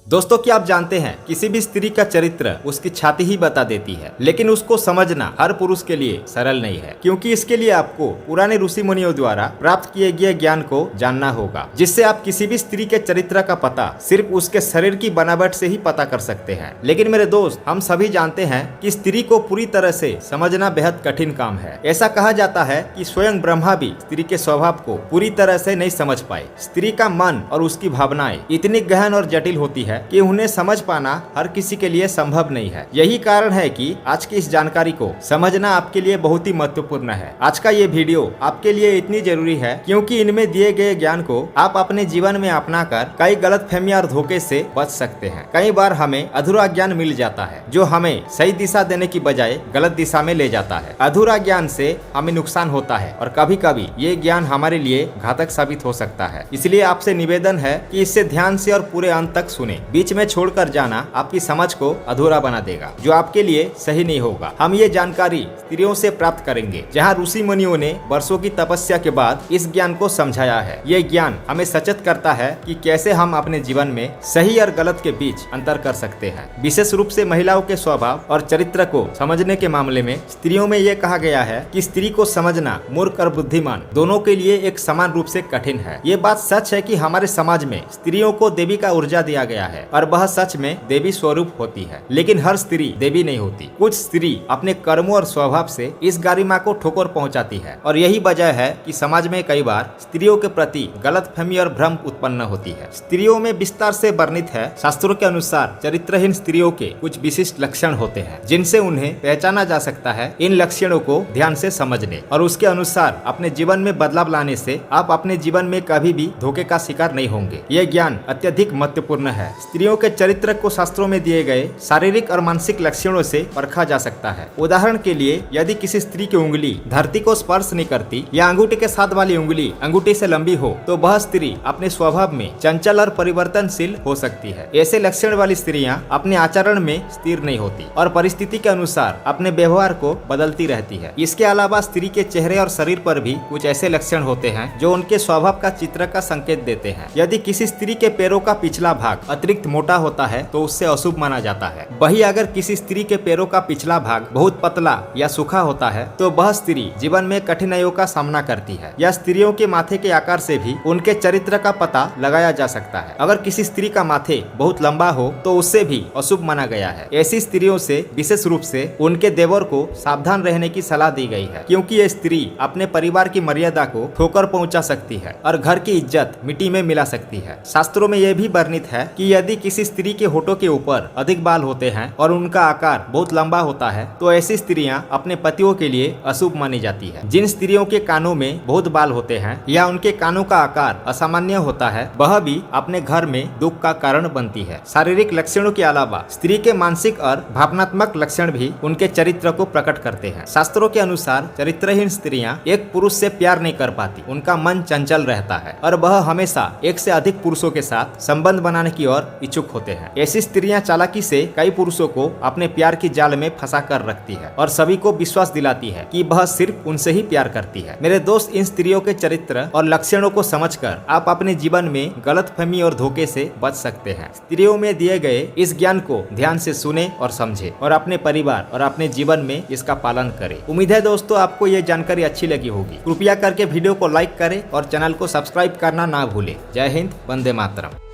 दोस्तों, क्या आप जानते हैं किसी भी स्त्री का चरित्र उसकी छाती ही बता देती है, लेकिन उसको समझना हर पुरुष के लिए सरल नहीं है, क्योंकि इसके लिए आपको पुराने ऋषि मुनियों द्वारा प्राप्त किए गए ज्ञान को जानना होगा, जिससे आप किसी भी स्त्री के चरित्र का पता सिर्फ उसके शरीर की बनावट से ही पता कर सकते हैं। लेकिन मेरे दोस्त, हम सभी जानते हैं कि स्त्री को पूरी तरह से समझना बेहद कठिन काम है। ऐसा कहा जाता है कि स्वयं ब्रह्मा भी स्त्री के स्वभाव को पूरी तरह से नहीं समझ पाए। स्त्री का मन और उसकी भावनाएं इतनी गहन और जटिल होती है कि उन्हें समझ पाना हर किसी के लिए संभव नहीं है। यही कारण है कि आज की इस जानकारी को समझना आपके लिए बहुत ही महत्वपूर्ण है। आज का ये वीडियो आपके लिए इतनी जरूरी है क्योंकि इनमें दिए गए ज्ञान को आप अपने जीवन में अपनाकर कई गलतफहमियां और धोखे से बच सकते हैं। कई बार हमें अधूरा ज्ञान मिल जाता है जो हमें सही दिशा देने की बजाय गलत दिशा में ले जाता है। अधूरा ज्ञान से हमें नुकसान होता है और कभी कभी ये ज्ञान हमारे लिए घातक साबित हो सकता है। इसलिए आपसे निवेदन है कि इसे ध्यान से और पूरे अंत तक सुने। बीच में छोड़कर जाना आपकी समझ को अधूरा बना देगा, जो आपके लिए सही नहीं होगा। हम ये जानकारी स्त्रियों से प्राप्त करेंगे, जहाँ ऋषि मुनियों ने वर्षों की तपस्या के बाद इस ज्ञान को समझाया है। ये ज्ञान हमें सचेत करता है कि कैसे हम अपने जीवन में सही और गलत के बीच अंतर कर सकते हैं। विशेष रूप से महिलाओं के स्वभाव और चरित्र को समझने के मामले में स्त्रियों में ये कहा गया है कि स्त्री को समझना मूर्ख और बुद्धिमान दोनों के लिए एक समान रूप से कठिन है। ये बात सच है कि हमारे समाज में स्त्रियों को देवी का ऊर्जा दिया गया है और वह सच में देवी स्वरूप होती है, लेकिन हर स्त्री देवी नहीं होती। कुछ स्त्री अपने कर्मों और स्वभाव से इस गरिमा को ठोकर पहुंचाती है और यही वजह है कि समाज में कई बार स्त्रियों के प्रति गलतफहमी और भ्रम उत्पन्न होती है। स्त्रियों में विस्तार से वर्णित है। शास्त्रों के अनुसार चरित्रहीन स्त्रियों के कुछ विशिष्ट लक्षण होते हैं जिनसे उन्हें पहचाना जा सकता है। इन लक्षणों को ध्यान से समझने और उसके अनुसार अपने जीवन में बदलाव लाने से आप अपने जीवन में कभी भी धोखे का शिकार नहीं होंगे। यह ज्ञान अत्यधिक महत्वपूर्ण है। स्त्रियों के चरित्र को शास्त्रों में दिए गए शारीरिक और मानसिक लक्षणों से परखा जा सकता है। उदाहरण के लिए, यदि किसी स्त्री की उंगली धरती को स्पर्श नहीं करती या अंगूठे के साथ वाली उंगली अंगूठे से लंबी हो, तो वह स्त्री अपने स्वभाव में चंचल और परिवर्तनशील हो सकती है। ऐसे लक्षण वाली स्त्रियां अपने आचरण में स्थिर नहीं होती और परिस्थिति के अनुसार अपने व्यवहार को बदलती रहती है। इसके अलावा स्त्री के चेहरे और शरीर पर भी कुछ ऐसे लक्षण होते हैं जो उनके स्वभाव का चित्र का संकेत देते हैं। यदि किसी स्त्री के पैरों का पिछला भाग अतिरिक्त मोटा होता है तो उससे अशुभ माना जाता है। वही अगर किसी स्त्री के पैरों का पिछला भाग बहुत पतला या सूखा होता है तो वह स्त्री जीवन में कठिनाइयों का सामना करती है। या स्त्रियों के माथे के आकार से भी उनके चरित्र का पता लगाया जा सकता है। अगर किसी स्त्री का माथे बहुत लंबा हो तो उससे भी अशुभ माना गया है। ऐसी स्त्रियों से विशेष रूप से उनके देवर को सावधान रहने की सलाह दी गई है, क्योंकि ये स्त्री अपने परिवार की मर्यादा को ठोकर पहुंचा सकती है और घर की इज्जत मिट्टी में मिला सकती है। शास्त्रों में यह भी वर्णित है कि यदि किसी स्त्री के होठों के ऊपर अधिक बाल होते हैं और उनका आकार बहुत लंबा होता है तो ऐसी स्त्रियां अपने पतियों के लिए अशुभ मानी जाती है। जिन स्त्रियों के कानों में बहुत बाल होते हैं या उनके कानों का आकार असामान्य होता है, वह भी अपने घर में दुख का कारण बनती है। शारीरिक लक्षणों के अलावा स्त्री के मानसिक और भावनात्मक लक्षण भी उनके चरित्र को प्रकट करते हैं। शास्त्रों के अनुसार चरित्रहीन स्त्रियां एक पुरुष से प्यार नहीं कर पाती। उनका मन चंचल रहता है और वह हमेशा एक से अधिक पुरुषों के साथ संबंध बनाने की ओर इच्छुक होते हैं। ऐसी स्त्रियां चालाकी से कई पुरुषों को अपने प्यार की जाल में फंसा कर रखती है और सभी को विश्वास दिलाती है कि वह सिर्फ उनसे ही प्यार करती है। मेरे दोस्त, इन स्त्रियों के चरित्र और लक्षणों को समझकर आप अपने जीवन में गलतफहमी और धोखे से बच सकते हैं। स्त्रियों में दिए गए इस ज्ञान को ध्यान से सुने और समझे और अपने परिवार और अपने जीवन में इसका पालन करें। उम्मीद है दोस्तों आपको ये जानकारी अच्छी लगी होगी। कृपया करके वीडियो को लाइक करें और चैनल को सब्सक्राइब करना ना भूलें। जय हिंद, वंदे मातरम।